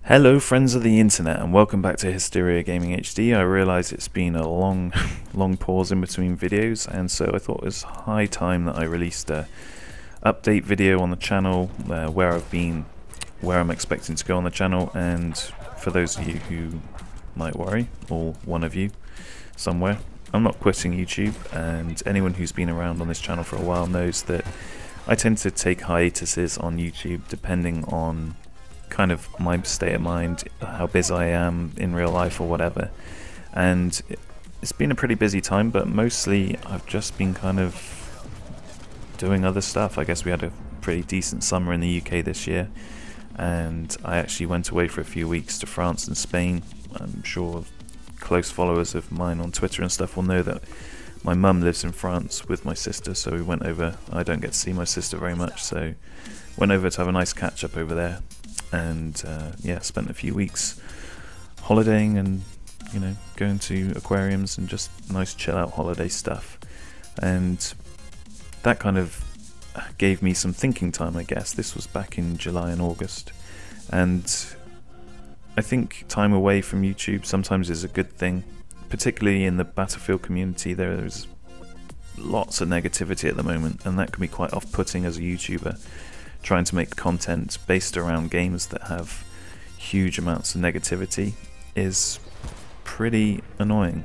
Hello friends of the internet and welcome back to Hysteria Gaming HD. I realise it's been a long pause in between videos, and so I thought it was high time that I released a update video on the channel, where I've been, where I'm expecting to go on the channel, and for those of you who might worry, or one of you somewhere, I'm not quitting YouTube, and anyone who's been around on this channel for a while knows that I tend to take hiatuses on YouTube depending on kind of my state of mind, how busy I am in real life or whatever. And it's been a pretty busy time, but mostly I've just been kind of doing other stuff. I guess we had a pretty decent summer in the UK this year, and I actually went away for a few weeks to France and Spain. I'm sure close followers of mine on Twitter and stuff will know that my mum lives in France with my sister, so we went over. I don't get to see my sister very much, so went over to have a nice catch up over there. And yeah, spent a few weeks holidaying and, you know, going to aquariums and just nice chill out holiday stuff. And that kind of gave me some thinking time, I guess. This was back in July and August, and I think time away from YouTube sometimes is a good thing, particularly in the Battlefield community. There's lots of negativity at the moment, and that can be quite off-putting as a YouTuber, trying to make content based around games that have huge amounts of negativity is pretty annoying.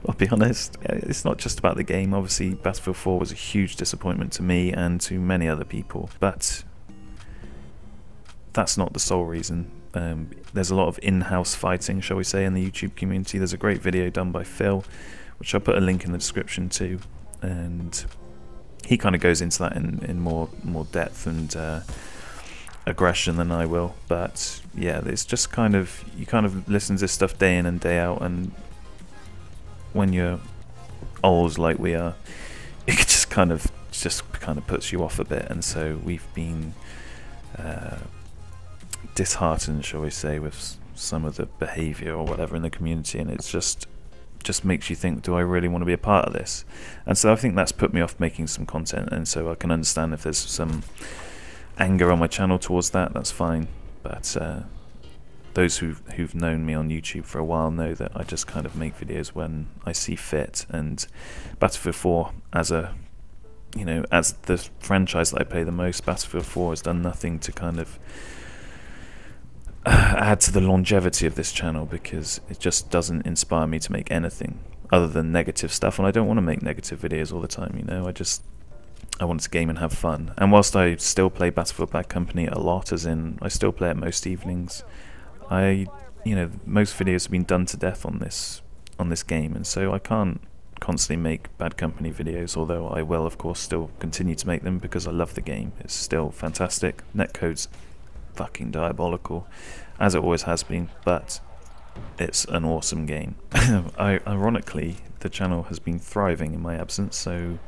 I'll be honest. It's not just about the game. Obviously, Battlefield 4 was a huge disappointment to me and to many other people, but that's not the sole reason. There's a lot of in-house fighting, shall we say, in the YouTube community. There's a great video done by Phil, which I'll put a link in the description to, and he kind of goes into that in more depth and aggression than I will. But yeah, it's just kind of, you kind of listen to this stuff day in and day out, and when you're old like we are, it just kind of puts you off a bit. And so we've been disheartened, shall we say, with some of the behaviour or whatever in the community, and it's just makes you think, do I really want to be a part of this? And so I think that's put me off making some content, and so I can understand if there's some anger on my channel towards that, that's fine. But those who've known me on YouTube for a while know that I just kind of make videos when I see fit, and Battlefield 4 as a, you know, as the franchise that I play the most, Battlefield 4 has done nothing to kind of add to the longevity of this channel, because it just doesn't inspire me to make anything other than negative stuff, and I don't want to make negative videos all the time, you know. I want to game and have fun. And whilst I still play Battlefield Bad Company a lot, as in I still play it most evenings, you know, most videos have been done to death on this game, and so I can't constantly make Bad Company videos, although I will of course still continue to make them because I love the game. It's still fantastic. Netcode's fucking diabolical, as it always has been, but it's an awesome game. Ironically, the channel has been thriving in my absence, so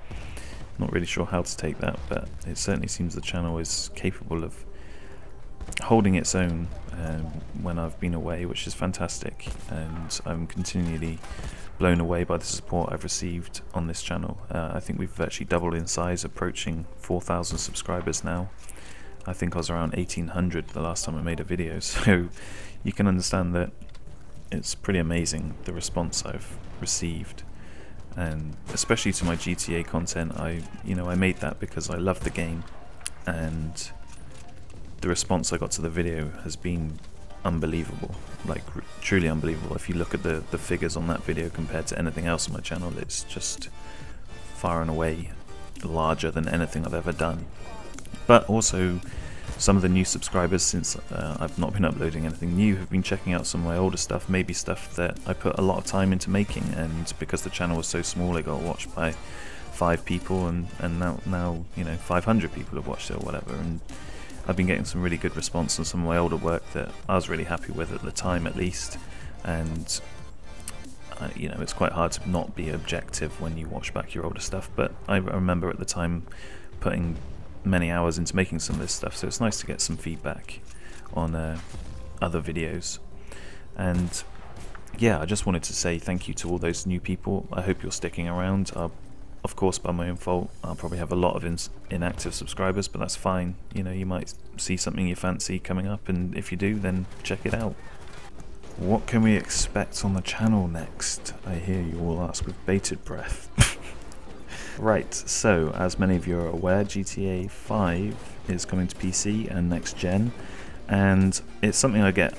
not really sure how to take that, but it certainly seems the channel is capable of holding its own when I've been away, which is fantastic, and I'm continually blown away by the support I've received on this channel. I think we've virtually doubled in size, approaching 4,000 subscribers now. I think I was around 1,800 the last time I made a video, so you can understand that it's pretty amazing the response I've received, and especially to my GTA content. I made that because I love the game, and the response I got to the video has been unbelievable, like truly unbelievable. If you look at the figures on that video compared to anything else on my channel, it's just far and away larger than anything I've ever done. But also, some of the new subscribers, since I've not been uploading anything new, have been checking out some of my older stuff, maybe stuff that I put a lot of time into making, and because the channel was so small it got watched by 5 people, and now you know, 500 people have watched it or whatever, and I've been getting some really good response on some of my older work that I was really happy with at the time, at least. And you know, it's quite hard to not be objective when you watch back your older stuff, but I remember at the time putting many hours into making some of this stuff, so it's nice to get some feedback on other videos. And yeah, I just wanted to say thank you to all those new people. I hope you're sticking around. I'll of course, by my own fault. I'll probably have a lot of inactive subscribers, but that's fine. You know, you might see something you fancy coming up, and if you do, then check it out. What can we expect on the channel next? I hear you all ask with bated breath. Right, so as many of you are aware, GTA 5 is coming to PC and next gen, and it's something I get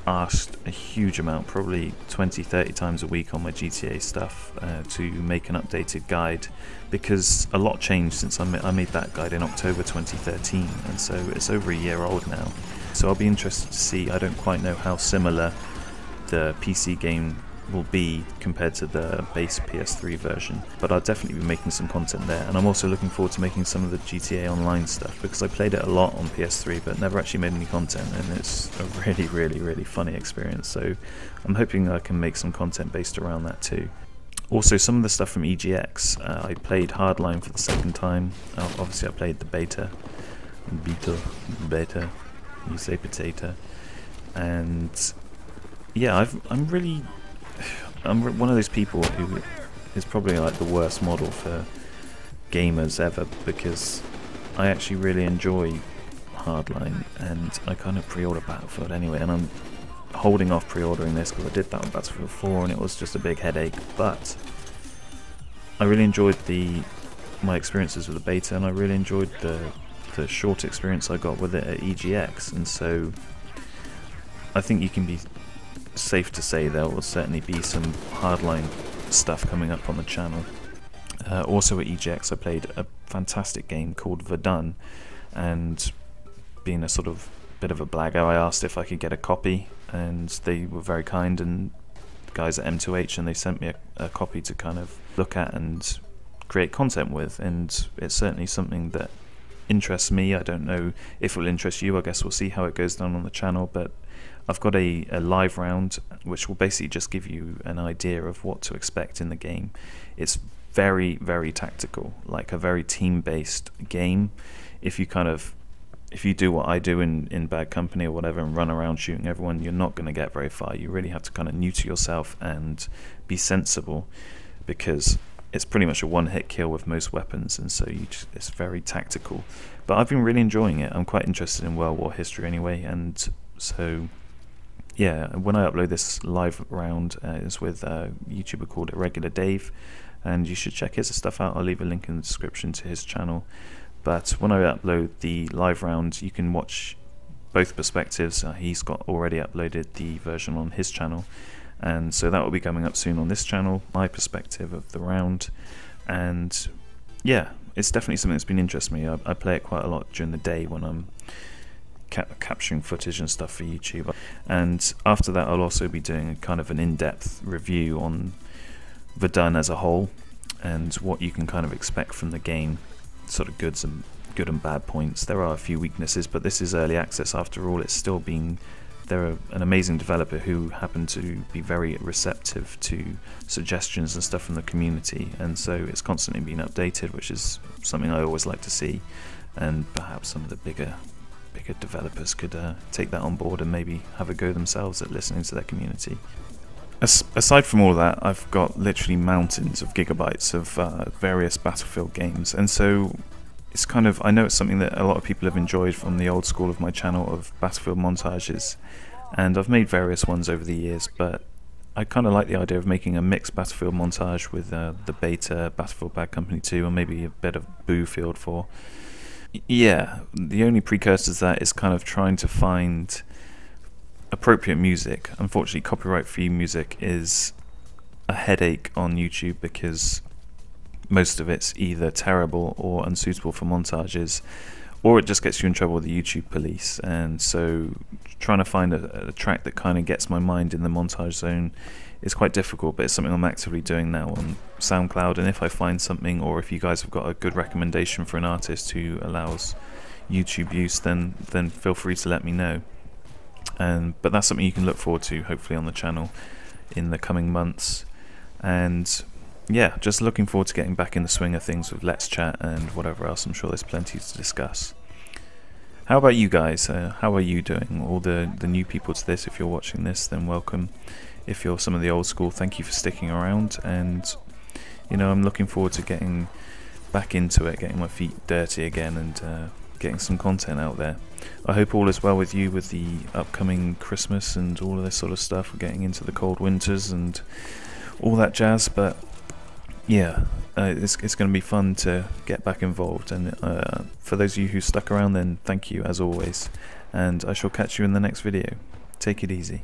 asked a huge amount, probably 20-30 times a week on my GTA stuff, to make an updated guide, because a lot changed since I made that guide in October 2013, and so it's over a year old now. So I'll be interested to see. I don't quite know how similar the PC game will be compared to the base PS3 version, but I'll definitely be making some content there. And I'm also looking forward to making some of the GTA Online stuff, because I played it a lot on PS3 but never actually made any content, and it's a really funny experience, so I'm hoping I can make some content based around that too. Also, some of the stuff from EGX, I played Hardline for the second time. Obviously I played the beta, you say potato, and yeah, I'm one of those people who is probably like the worst model for gamers ever, because I actually really enjoy Hardline, and I kind of pre-order Battlefield anyway, and I'm holding off pre-ordering this because I did that on Battlefield 4 and it was just a big headache. But I really enjoyed my experiences with the beta, and I really enjoyed the short experience I got with it at EGX, and so I think you can be safe to say there will certainly be some Hardline stuff coming up on the channel. Also at EGX I played a fantastic game called Verdun, and being a sort of bit of a blaggo, I asked if I could get a copy, and they were very kind, and the guys at M2H, and they sent me a copy to kind of look at and create content with, and it's certainly something that interests me. I don't know if it will interest you. I guess we'll see how it goes down on the channel, but I've got a live round which will basically just give you an idea of what to expect in the game. It's very tactical, like a very team-based game. If you do what I do in Bad Company or whatever and run around shooting everyone, you're not going to get very far. You really have to kind of neuter yourself and be sensible, because it's pretty much a one-hit kill with most weapons, and so it's very tactical. But I've been really enjoying it. I'm quite interested in World War history anyway, and so yeah, when I upload this live round, it's with a YouTuber called Irregular Dave, and you should check his stuff out. I'll leave a link in the description to his channel. But when I upload the live round, you can watch both perspectives. He's got already uploaded the version on his channel, and so that will be coming up soon on this channel, my perspective of the round. And yeah, it's definitely something that's been interesting me. I play it quite a lot during the day when I'm capturing footage and stuff for YouTube, and after that I'll also be doing kind of an in-depth review on Verdun as a whole, and what you can kind of expect from the game, sort of good and bad points. There are a few weaknesses, but this is early access after all. It's still being, they're an amazing developer who happen to be very receptive to suggestions and stuff from the community, and so it's constantly being updated, which is something I always like to see, and perhaps some of the bigger developers could take that on board and maybe have a go themselves at listening to their community. Aside from all that, I've got literally mountains of gigabytes of various Battlefield games, and so it's kind of, I know it's something that a lot of people have enjoyed from the old school of my channel of Battlefield montages, and I've made various ones over the years, but I kind of like the idea of making a mixed Battlefield montage with the beta Battlefield Bad Company 2 and maybe a bit of Boofield 4. Yeah, the only precursor to that is kind of trying to find appropriate music. Unfortunately, copyright-free music is a headache on YouTube, because most of it's either terrible or unsuitable for montages, or it just gets you in trouble with the YouTube police. And so trying to find a track that kind of gets my mind in the montage zone is quite difficult, but it's something I'm actively doing now on SoundCloud. And if I find something, or if you guys have got a good recommendation for an artist who allows YouTube use, then feel free to let me know. But that's something you can look forward to hopefully on the channel in the coming months. And yeah, just looking forward to getting back in the swing of things with Let's Chat and whatever else. I'm sure there's plenty to discuss. How about you guys? How are you doing? All the new people to this, if you're watching this, then welcome. If you're some of the old school, thank you for sticking around. And you know, I'm looking forward to getting back into it, getting my feet dirty again, and getting some content out there. I hope all is well with you with the upcoming Christmas and all of this sort of stuff. We're getting into the cold winters and all that jazz, but yeah, it's going to be fun to get back involved. And for those of you who stuck around, then thank you as always, and I shall catch you in the next video. Take it easy.